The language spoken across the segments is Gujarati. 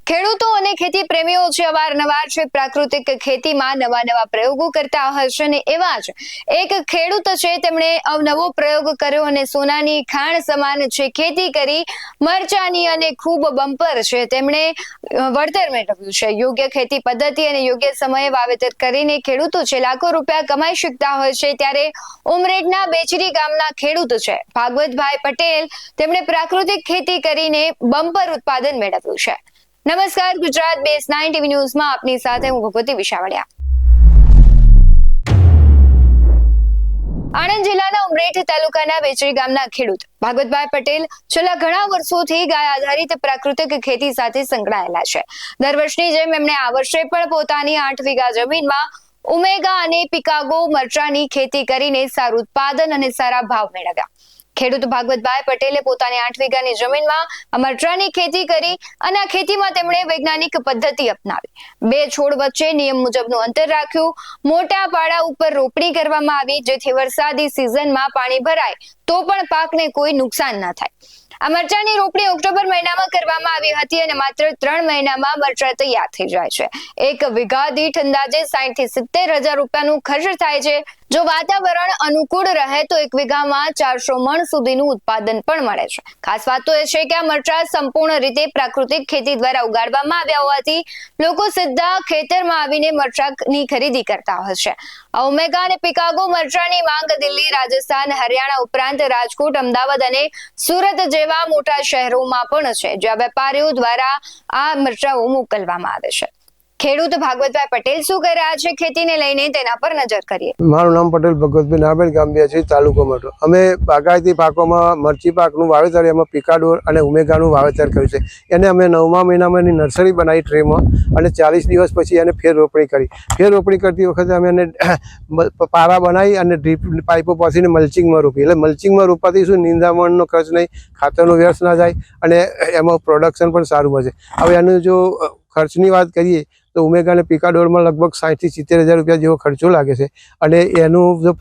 ખેડૂતો અને ખેતી પ્રેમીઓ છે અવારનવાર છે પ્રાકૃતિક ખેતીમાં નવા પ્રયોગો કરતા હોય છે અને એવા જ એક ખેડૂત છે તેમણે નવો પ્રયોગ કર્યો અને સોનાની ખાણ સમાન છે ખેતી કરી મરચાની અને ખૂબ બમ્પર છે તેમણે વળતર મેળવ્યું છે। યોગ્ય ખેતી પદ્ધતિ અને યોગ્ય સમયે વાવેતર કરીને ખેડૂતો છે લાખો રૂપિયા કમાઈ શકતા હોય છે। ત્યારે ઉમરેઠના બેચરી ગામના ખેડૂત છે ભાગવતભાઈ પટેલ તેમણે પ્રાકૃતિક ખેતી કરીને બમ્પર ઉત્પાદન મેળવ્યું છે। નમસ્કાર, ગુજરાત બેઝ 9 ટીવી ન્યૂઝમાં આપની સાથે હું ભગવતી વિશાવડિયા। આણંદ જિલ્લાના ઉમરેઠ તાલુકાના બેચરી ગામના ખેડૂત ભાગવતભાઈ પટેલ છેલ્લા ઘણા વર્ષોથી ગાય આધારિત પ્રાકૃતિક ખેતી સાથે સંકળાયેલા છે। દર વર્ષની જેમ એમણે આ વર્ષે પણ પોતાની 8 વીઘા જમીનમાં ઓમેગા અને પિકાગો મરચાની ખેતી કરીને સારું ઉત્પાદન અને સારા ભાવ મેળવ્યા। ખેડૂત ભાગવતભાઈ પટેલે પોતાની 8 વીઘાની જમીનમાં મરચાની ખેતી કરી અને આ ખેતીમાં તેમણે વૈજ્ઞાનિક પદ્ધતિ અપનાવી। 2 છોડ વચ્ચે નિયમ મુજબનું અંતર રાખ્યું, મોટા પાડા ઉપર રોપણી કરવામાં આવી જેથી વરસાદી સિઝનમાં પાણી ભરાય તો પણ પાકને કોઈ નુકસાન ન થાય। આ મરચાની રોપણી ઓક્ટોબર મહિનામાં કરવામાં આવી હતી અને માત્ર 3 મહિનામાં મરચા તૈયાર થઈ જાય છે। 1 વીઘા દીઠ અંદાજે 60 થી 70,000 રૂપિયાનું ખર્ચ થાય છે। જો વાતાવરણ અનુકૂળ રહે તો 1 વીઘામાં 400 મણ સુધીનું ઉત્પાદન પણ મળે છે। ખાસ વાત તો એ છે કે આ મરચા સંપૂર્ણ રીતે પ્રાકૃતિક ખેતી દ્વારા ઉગાડવામાં આવ્યા હોવાથી લોકો સીધા ખેતરમાં આવીને મરચાની ખરીદી કરતા હોય છે। આ ઓમેગા અને પિકાગો મરચાની માંગ દિલ્હી, રાજસ્થાન, હરિયાણા ઉપરાંત રાજકોટ, અમદાવાદ અને સુરત જેવા મોટા શહેરોમાં પણ છે, જ્યાં વેપારીઓ દ્વારા આ મરચાઓ મોકલવામાં આવે છે। ખેડૂત ભાગવતભાઈ પટેલ શું કહી રહ્યા છે ખેતીને લઈને તેના પર નજર કરીએ। મારું નામ પટેલ ભગવતભાઈ નારાયણ ગામ છે, તાલુકો મોટો। અમે બાગાયતી પાકોમાં મરચી પાકનું વાવેતર, એમાં પિકાડોર અને ઉમેગાનું વાવેતર કર્યું છે। એને અમે 9મા મહિનામાં એની નર્સરી બનાવી ટ્રેમાં અને 40 દિવસ પછી એને ફેર રોપણી કરી। ફેર રોપણી કરતી વખતે અમે એને પારા બનાવી અને ડ્રીપ પાઇપો પાસીને મલ્ચિંગમાં રોપી। એટલે મલ્ચિંગમાં રોપવાથી શું નિંદામણનો ખર્ચ નહીં, ખાતરનો વ્યર્થ ના જાય અને એમાં પ્રોડક્શન પણ સારું મળશે। હવે એનું જો ખર્ચની વાત કરીએ તો ઉમેગા અને પિકાડોરમાં લગભગ 60 થી 70,000 રૂપિયા જેવો ખર્ચો લાગે છે અને એનું જો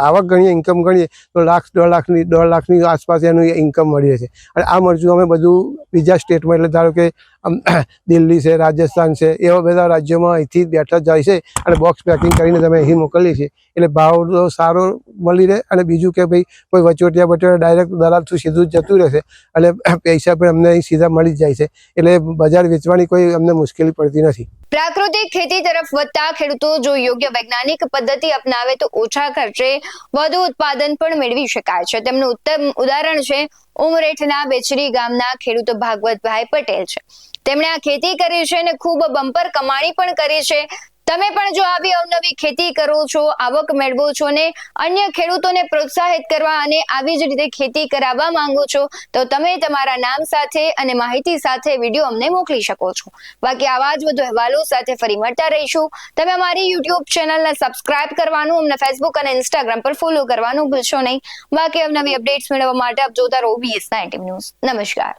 આવક ગણીએ, ઇન્કમ ગણીએ તો $1.5 લાખની આસપાસ એનું ઇન્કમ મળીએ છે। અને આ મરચું અમે બધું બીજા સ્ટેટમાં, એટલે ધારો કે દિલ્હી છે, રાજસ્થાન છે, એવા બધા રાજ્યોમાં અહીંથી બેઠા જાય છે અને બોક્સ પેકિંગ કરીને તમે અહીં મોકલીએ છીએ। એટલે ભાવ સારો મળી રહે અને બીજું કે ભાઈ કોઈ વચોટિયા ડાયરેક્ટ દલાલ થ્રુ સીધું જ જતું રહેશે અને પૈસા પણ અમને અહીં સીધા મળી જ જાય છે। એટલે બજાર વેચવાની કોઈ અમને મુશ્કેલી પડતી નથી। પ્રાકૃતિક ખેતી તરફ વધતા ખેડૂતો જો યોગ્ય વૈજ્ઞાનિક પદ્ધતિ અપનાવે તો ઓછા ખર્ચે વધુ ઉત્પાદન પણ મેળવી શકાય છે। તેમનું ઉત્તમ ઉદાહરણ છે ઉમરેઠના બેચરી ગામના ખેડૂત ભાગવતભાઈ પટેલ છે। તેમણે આ ખેતી કરી છે અને ખૂબ બમ્પર કમાણી પણ કરી છે। તમે પણ જો આવી અવનવી ખેતી કરો છો, આવક મેળવો છો અને અન્ય ખેડૂતોને પ્રોત્સાહિત કરવા અને આવી જ રીતે ખેતી કરાવવા માંગો છો તો તમે તમારા નામ સાથે અને માહિતી સાથે વિડીયો અમને મોકલી શકો છો। બાકી આવા જ વધુ અહેવાલો સાથે ફરી મળતા રહીશું। તમે અમારી YouTube ચેનલને સબસ્ક્રાઇબ કરવાનું, અમને Facebook અને Instagram પર ફોલો કરવાનું ભૂલશો નહીં। બાકી અવનવી અપડેટ્સ મેળવવા માટે આપ જોતા રહો BS9 ટીવી ન્યૂઝ। નમસ્કાર।